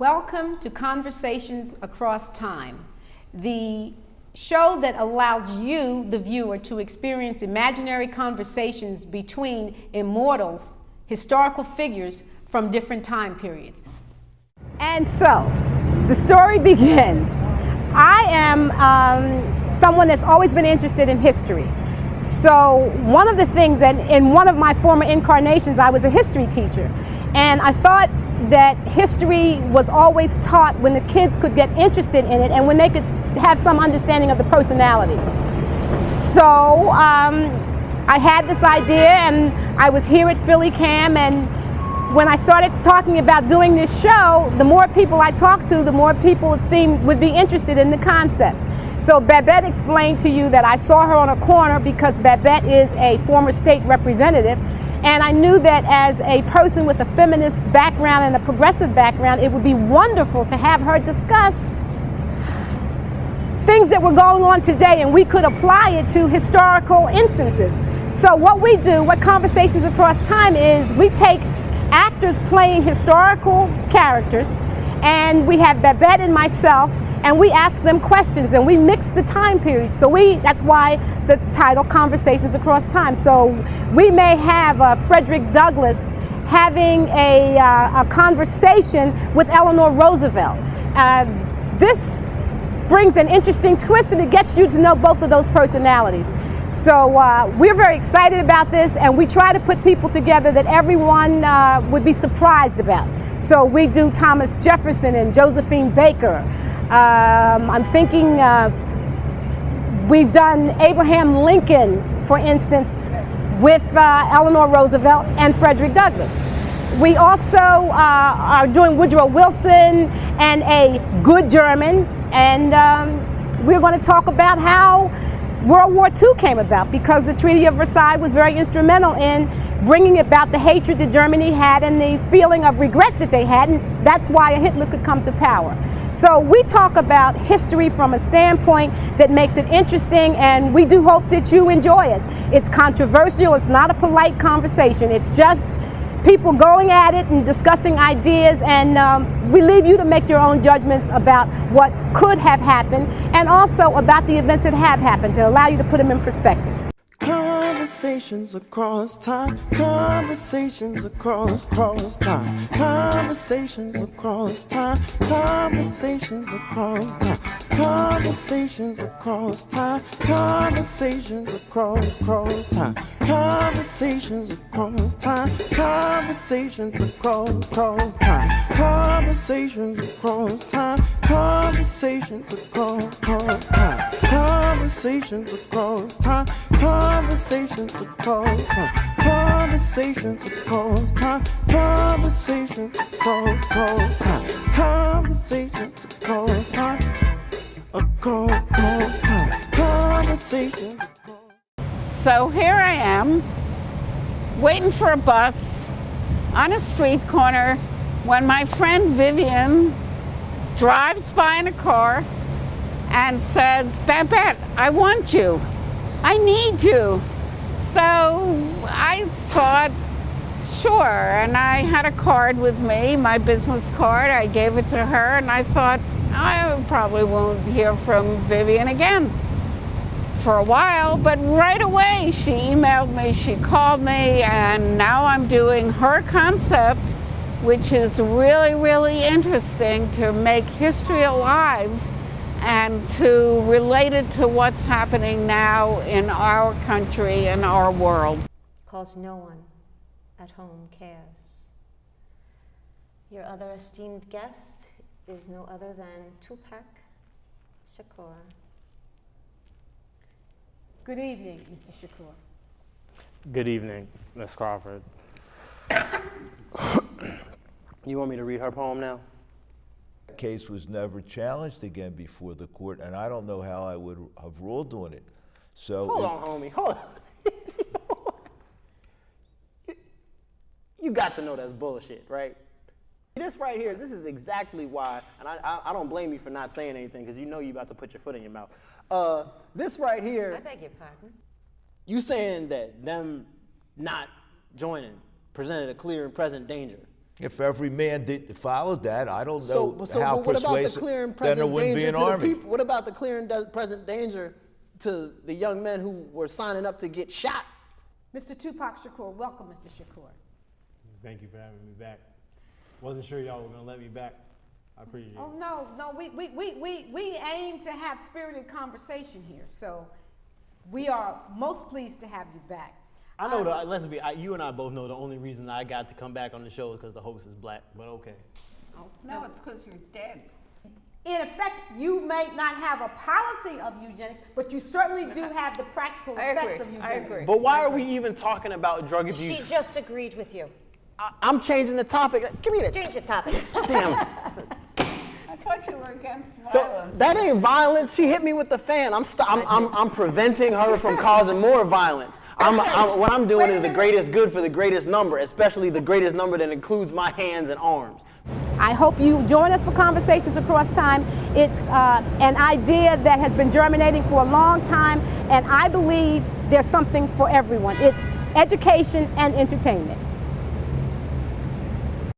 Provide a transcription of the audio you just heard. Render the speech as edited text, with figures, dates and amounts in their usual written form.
Welcome to Conversations Across Time, the show that allows you, the viewer, to experience imaginary conversations between immortals, historical figures from different time periods. And so, the story begins. I am someone that's always been interested in history. So one of the things that in one of my former incarnations, I was a history teacher. And I thought that history was always taught when the kids could get interested in it and when they could have some understanding of the personalities. So I had this idea, and I was here at PhillyCam, and when I started talking about doing this show, the more people I talked to, the more people it seemed would be interested in the concept. So Babette explained to you that I saw her on a corner because Babette is a former state representative, and I knew that as a person with a feminist background and a progressive background, it would be wonderful to have her discuss things that were going on today, and we could apply it to historical instances. So what we do, what Conversations Across Time is, we take actors playing historical characters, and we have Babette and myself, and we ask them questions, and we mix the time periods. So that's why the title, Conversations Across Time. So we may have Frederick Douglass having a conversation with Eleanor Roosevelt. This brings an interesting twist, and it gets you to know both of those personalities. So we're very excited about this, and we try to put people together that everyone would be surprised about. So we do Thomas Jefferson and Josephine Baker. I'm thinking we've done Abraham Lincoln, for instance, with Eleanor Roosevelt and Frederick Douglass. We also are doing Woodrow Wilson and a good German, and we're going to talk about how World War II came about, because the Treaty of Versailles was very instrumental in bringing about the hatred that Germany had and the feeling of regret that they had, and that's why Hitler could come to power. So we talk about history from a standpoint that makes it interesting, and we do hope that you enjoy us. It's controversial, it's not a polite conversation, it's just people going at it and discussing ideas, and we leave you to make your own judgments about what could have happened, and also about the events that have happened, to allow you to put them in perspective. Conversations across time, conversations across time, conversations across time, conversations across time, conversations across time, conversations across time, conversations across time, conversations across time, conversations across time, conversations across time, conversations across time, conversations across time, conversations across time, conversations across time, conversations across time, across time, conversations. So here I am, waiting for a bus on a street corner, when my friend Vivian drives by in a car and says, "Babette, I want you. I need you." So I thought, sure, and I had a card with me, my business card. I gave it to her, and I thought, I probably won't hear from Vivian again for a while, but right away she emailed me, she called me, and now I'm doing her concept, which is really, really interesting, to make history alive and to relate it to what's happening now in our country and our world. Because no one at home cares. Your other esteemed guest is no other than Tupac Shakur. Good evening, Mr. Shakur. Good evening, Ms. Crawford. You want me to read her poem now? The case was never challenged again before the court, and I don't know how I would have ruled on it. So Hold on, homie, hold on. You got to know that's bullshit, right? This right here, this is exactly why, and I don't blame you for not saying anything, because you know you about to put your foot in your mouth. This right here, I beg your pardon? you saying that them not joining presented a clear and present danger. If every man followed that, I don't So, know so how but what about the persuasive. clear and Then there present wouldn't be danger an to the army. people? What about the clear and present danger to the young men who were signing up to get shot? Mr. Tupac Shakur, welcome, Mr. Shakur. Thank you for having me back. Wasn't sure y'all were gonna let me back. I appreciate Oh, it. no, we aim to have spirited conversation here, so we are most pleased to have you back. I know, let's be, you and I both know the only reason I got to come back on the show is because the host is black, but okay. No, it's because you're dead. In effect, you may not have a policy of eugenics, but you certainly do have the practical effects of eugenics. But why are we even talking about drug abuse? She just agreed with you. I'm changing the topic. Give me that. Change the topic. Damn. I thought you were against So violence. that ain't violence. She hit me with the fan. I'm preventing her from causing more violence. What I'm doing is the greatest good for the greatest number, especially the greatest number that includes my hands and arms. I hope you join us for Conversations Across Time. It's an idea that has been germinating for a long time, and I believe there's something for everyone. It's education and entertainment.